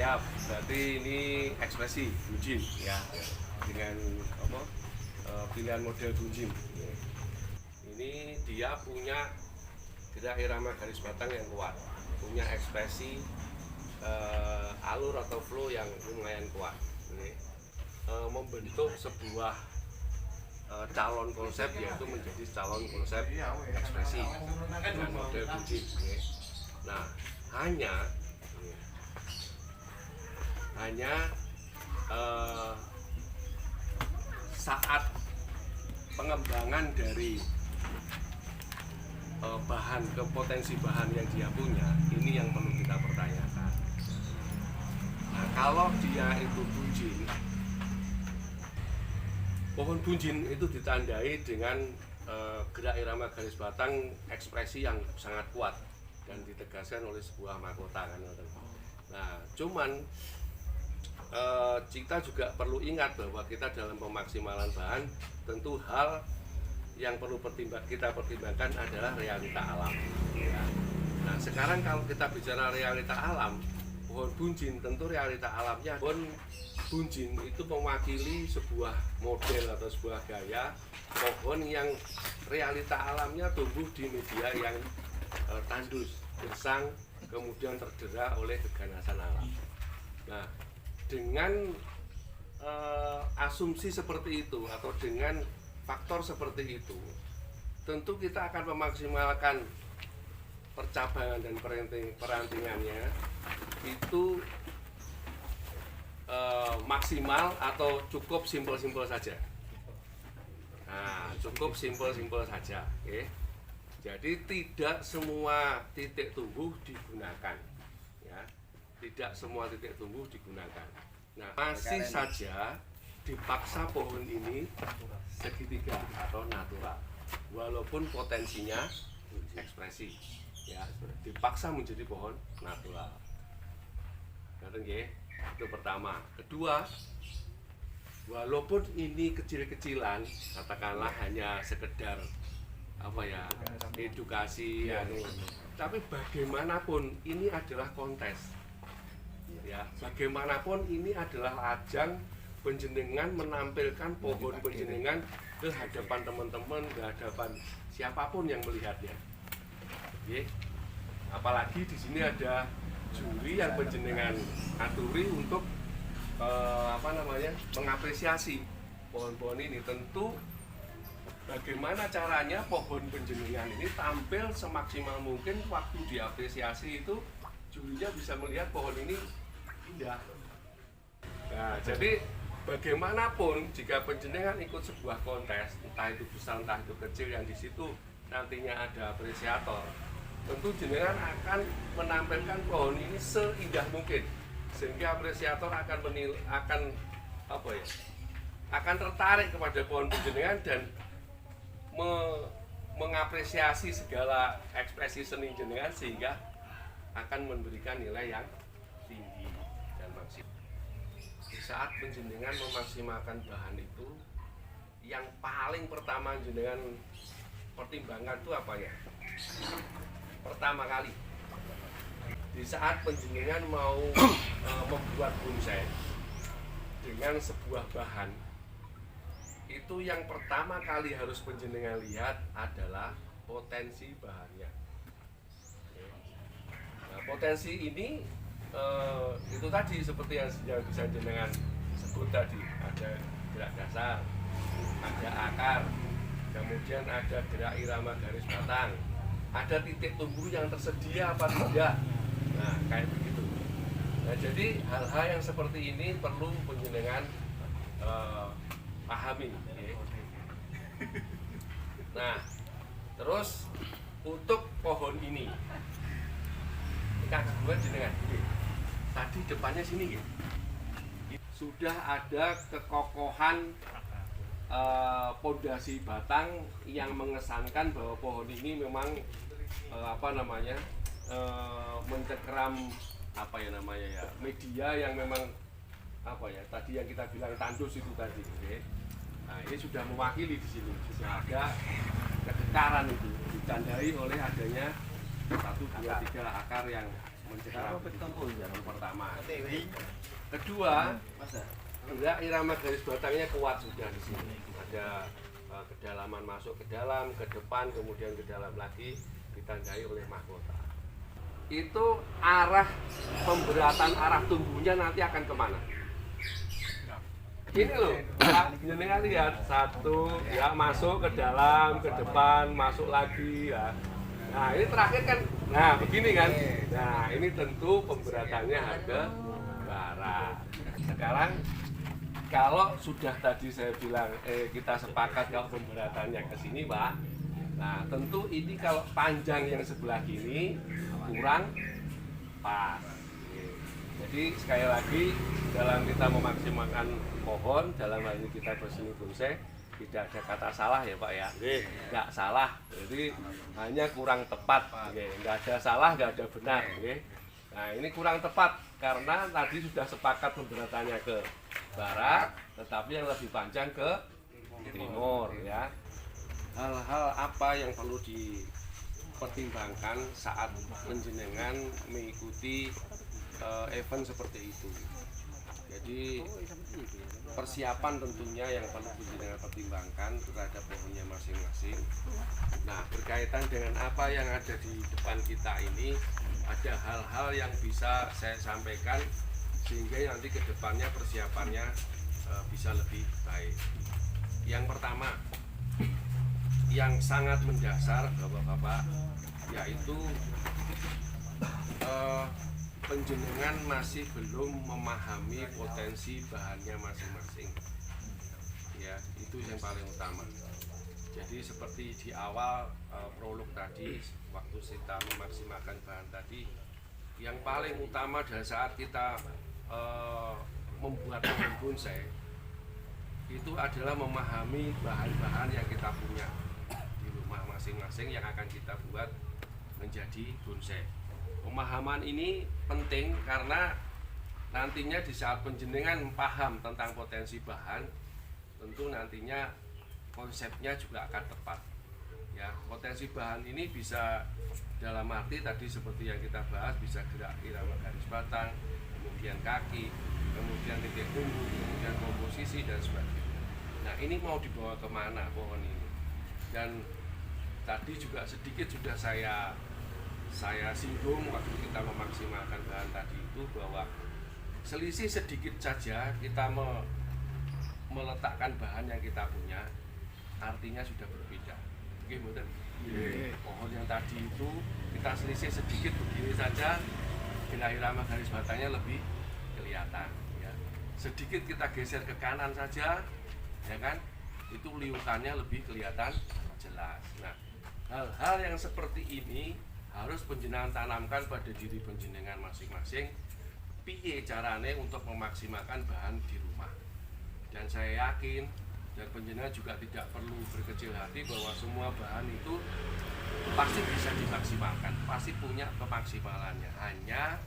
Siap. Berarti ini ekspresi bunjin ya, dengan apa? Pilihan model bunjin. Ini dia punya gerak irama garis batang yang kuat, punya ekspresi alur atau flow yang lumayan kuat. Ini membentuk sebuah calon konsep, yaitu menjadi calon konsep ekspresi dengan model bunjin. Nah, hanya saat pengembangan dari bahan ke potensi bahan yang dia punya, ini yang perlu kita pertanyakan. Nah, kalau dia itu bunjin, pohon bunjin itu ditandai dengan gerak irama garis batang ekspresi yang sangat kuat dan ditegaskan oleh sebuah mahkota kan. Nah, cuman kita juga perlu ingat bahwa kita dalam pemaksimalan bahan tentu hal yang perlu kita pertimbangkan adalah realita alam. Ya. Nah, sekarang kalau kita bicara realita alam, pohon bunjin tentu realita alamnya pohon bunjin itu mewakili sebuah model atau sebuah gaya pohon yang realita alamnya tumbuh di media yang tandus, gersang, kemudian terdera oleh keganasan alam. Nah, dengan asumsi seperti itu atau dengan faktor seperti itu, tentu kita akan memaksimalkan percabangan dan perantingannya itu maksimal atau cukup simpel-simpel saja. Nah, cukup simpel-simpel saja. Okay? Jadi tidak semua titik tumbuh digunakan, ya. Tidak semua titik tumbuh digunakan. Nah, masih saja dipaksa pohon ini segitiga atau natural, walaupun potensinya ekspresi, ya, dipaksa menjadi pohon natural. Itu pertama. Kedua, walaupun ini kecil-kecilan, katakanlah hanya sekedar edukasi, tapi bagaimanapun ini adalah kontes, ya, bagaimanapun ini adalah ajang penjenengan menampilkan pohon penjenengan ke hadapan teman-teman, ke hadapan siapapun yang melihatnya. Oke. Apalagi di sini ada juri yang penjenengan aturi untuk mengapresiasi pohon-pohon ini. Tentu bagaimana caranya pohon penjenengan ini tampil semaksimal mungkin waktu diapresiasi itu jurinya bisa melihat pohon ini indah. Nah, jadi bagaimanapun jika penjenengan ikut sebuah kontes, entah itu besar entah itu kecil, yang di situ nantinya ada apresiator, tentu jenengan akan menampilkan pohon ini seindah mungkin, sehingga apresiator akan tertarik kepada pohon penjenengan dan mengapresiasi segala ekspresi seni jenengan, sehingga akan memberikan nilai yang tinggi dan maksimal. Di saat penjenengan memaksimalkan bahan itu, yang paling pertama jenengan pertimbangkan itu apa ya? Pertama kali, di saat penjenengan mau membuat bonsai dengan sebuah bahan, itu yang pertama kali harus penjenengan lihat adalah potensi bahannya. Nah, potensi ini itu tadi seperti yang bisa jenengan sebut tadi, ada gerak dasar, ada akar, kemudian ada gerak irama garis batang, ada titik tumbuh yang tersedia apa tidak. Nah, kayak begitu. Nah, jadi hal-hal yang seperti ini perlu penjenengan pahami. Nah, terus untuk pohon ini kakak buat jenengan. Tadi depannya sini gitu. Sudah ada kekokohan pondasi batang yang mengesankan bahwa pohon ini memang mencekram media yang memang tadi yang kita bilang tandus itu tadi. Nah, ini sudah mewakili di sini, sudah ada kekekaran itu ditandai oleh adanya 1, 2, 3 akar yang mencegah yang pertama. Kedua, juga irama garis batangnya kuat sudah di sini. Ada kedalaman masuk ke dalam, ke depan, kemudian ke dalam lagi ditandai oleh mahkota. Itu arah pemberatan arah tumbuhnya nanti akan kemana? Ini loh, jenengan lihat satu ya masuk ke dalam, ke depan, masuk lagi ya. Nah ini terakhir kan, nah begini kan. Nah ini tentu pemberatannya ke barat. Sekarang kalau sudah tadi saya bilang kita sepakat kalau pemberatannya ke sini Pak. Nah tentu ini kalau panjang yang sebelah kini kurang pas. Jadi sekali lagi dalam kita memaksimalkan pohon, dalam hal ini kita berseni bonsai, tidak ada kata salah ya Pak ya. Nggak salah, jadi hanya kurang tepat. Nggak ada salah, nggak ada benar. Nah ini kurang tepat karena tadi sudah sepakat pemberatannya ke barat, tetapi yang lebih panjang ke timur ya. Hal-hal apa yang perlu dipertimbangkan saat penjenengan mengikuti event seperti itu. Jadi persiapan tentunya yang perlu penjenengan pertimbangkan terhadap pohonnya masing-masing. Nah berkaitan dengan apa yang ada di depan kita ini, ada hal-hal yang bisa saya sampaikan sehingga nanti ke depannya persiapannya bisa lebih baik. Yang pertama, yang sangat mendasar Bapak-bapak, yaitu penjenengan masih belum memahami potensi bahannya masing-masing. Ya, itu yang paling utama. Jadi seperti di awal prolog tadi, waktu kita memaksimalkan bahan tadi, yang paling utama dari saat kita membuat pohon bonsai itu adalah memahami bahan-bahan yang kita punya di rumah masing-masing yang akan kita buat menjadi bonsai. Pemahaman ini penting karena nantinya di saat penjenengan paham tentang potensi bahan, tentu nantinya konsepnya juga akan tepat. Ya, potensi bahan ini bisa dalam arti tadi seperti yang kita bahas, bisa gerak irama garis batang, kemudian kaki, kemudian titik tumbuh, kemudian komposisi dan sebagainya. Nah ini mau dibawa kemana pohon ini? Dan tadi juga sedikit sudah saya singgung waktu kita memaksimalkan bahan tadi itu bahwa selisih sedikit saja kita meletakkan bahan yang kita punya, artinya sudah berbeda. Oke, betul. Pohon yang tadi itu kita selisih sedikit begini saja, bila irama garis batangnya lebih kelihatan. Ya. Sedikit kita geser ke kanan saja, ya kan, itu liutannya lebih kelihatan jelas. Nah, hal-hal yang seperti ini harus penjenengan tanamkan pada diri penjenengan masing-masing. Piye carane untuk memaksimalkan bahan di rumah. Dan saya yakin dan penjenengan juga tidak perlu berkecil hati bahwa semua bahan itu pasti bisa dimaksimalkan, pasti punya kemaksimalannya. Hanya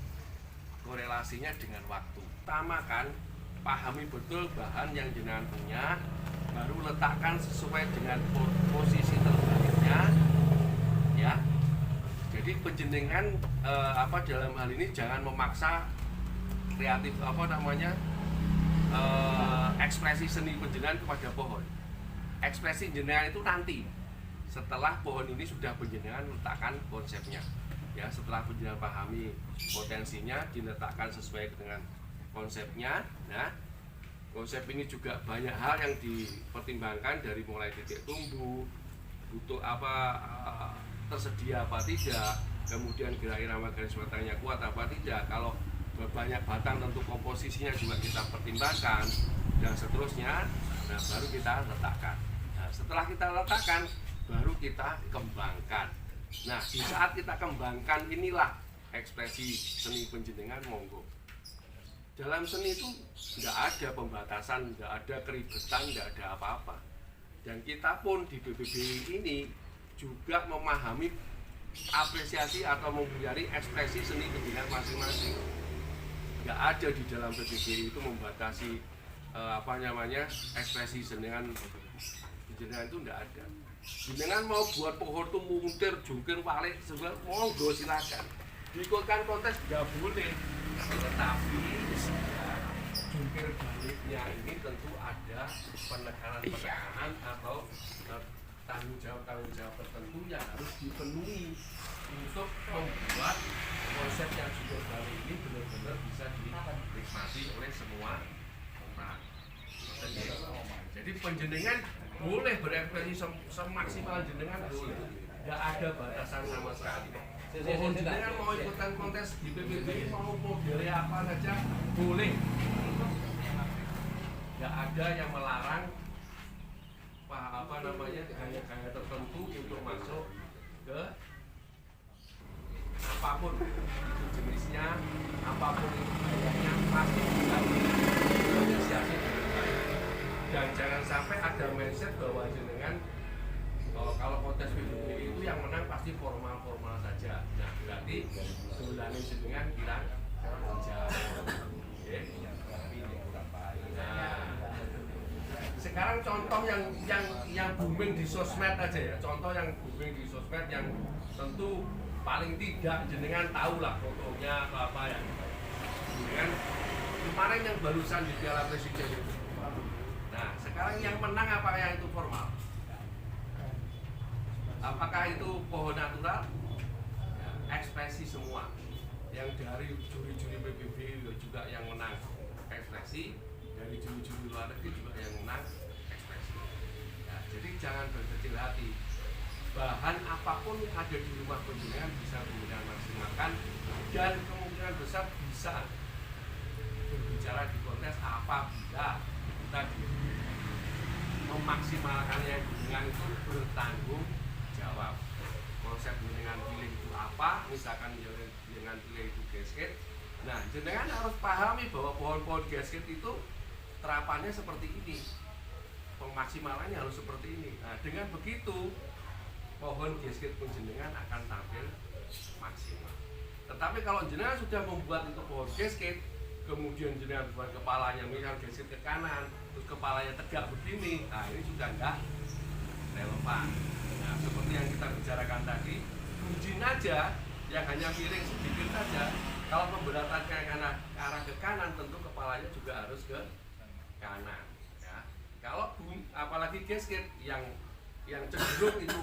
korelasinya dengan waktu. Utamakan, pahami betul bahan yang jenengan punya, baru letakkan sesuai dengan posisi terbaiknya, ya. Jadi penjenengan dalam hal ini jangan memaksa kreatif ekspresi seni penjenengan kepada pohon. Ekspresi jenengan itu nanti setelah pohon ini sudah penjenengan letakkan konsepnya. Ya, setelah penjenengan pahami potensinya, diletakkan sesuai dengan konsepnya. Nah, konsep ini juga banyak hal yang dipertimbangkan dari mulai titik tumbuh, butuh tersedia apa tidak, kemudian gerak irama garis batangnya kuat apa tidak. Kalau banyak batang tentu komposisinya juga kita pertimbangkan dan seterusnya. Nah baru kita letakkan. Nah setelah kita letakkan baru kita kembangkan. Nah di saat kita kembangkan inilah ekspresi seni penjenengan monggo. Dalam seni itu tidak ada pembatasan, tidak ada keribetan, tidak ada apa-apa. Dan kita pun di BBB ini juga memahami apresiasi atau mempelajari ekspresi seni penjenengan masing-masing. Nggak ada di dalam BBB itu membatasi ekspresi jenengan itu nggak ada. Jenengan mau buat pohon itu mungkir, jungkir, walik, monggo silakan. diikutkan kontes nggak boleh, tetapi ya, jungkir baliknya ini tentu ada penekanan atau tanggung jawab tertentu yang harus dipenuhi untuk membuat konsep yang jungkir balik ini benar-benar bisa dinikmati oleh semua orang. Jadi penjenengan boleh berekspresi semaksimal jenengan, boleh, nggak ada batasan sama sekali. Mohon jenengan mau ikutan kontes di PBB, mau model apa saja boleh, nggak ada yang melarang gaya-gaya tertentu untuk masuk ke apapun itu jenisnya, apapun itu gayanya, pasti bisa diapresiasi dengan baik. Dan jangan sampai ada mindset bahwa jenengan kalau kontes PBB itu yang menang pasti formal-formal saja. Nah, berarti dolanin jenengan kira jauh. Nah, sekarang contoh yang booming di sosmed aja ya, contoh yang booming di sosmed yang tentu paling tidak jenengan tahu lah fotonya apa ya. Jenengan kemarin yang barusan di Piala Presiden itu. Nah, sekarang yang menang apakah itu formal? Apakah itu pohon natural? Ya, ekspresi semua. Yang dari juri-juri PBB juga yang menang ekspresi, dari juri-juri luar negeri juga yang menang ekspresi. Ya, jadi jangan berkecil hati. Bahan apapun yang ada di rumah penjenengan bisa kemudian maksimalkan, dan kemungkinan besar bisa berbicara di kontes apabila kita memaksimalkannya dengan itu bertanggung jawab. Konsep jenengan pilih itu apa, misalkan jenengan pilih itu gasket. Nah, jenengan harus pahami bahwa pohon-pohon gasket itu terapannya seperti ini, pemaksimalannya harus seperti ini. Nah, dengan begitu pohon gasket pun jenengan akan tampil maksimal. Tetapi kalau jenengan sudah membuat itu pohon gasket, kemudian jenengan buat kepalanya misal gasket ke kanan, terus kepalanya tegak begini, nah ini sudah enggak relevan. Nah, seperti yang kita bicarakan tadi, gunjing aja yang hanya miring sedikit saja, kalau pemberatan ke arah ke kanan, tentu kepalanya juga harus ke kanan. Ya. Kalau apalagi gasket yang cenderung itu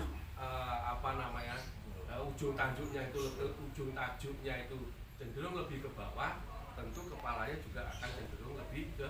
ujung tajuknya itu cenderung lebih ke bawah, tentu kepalanya juga akan cenderung lebih ke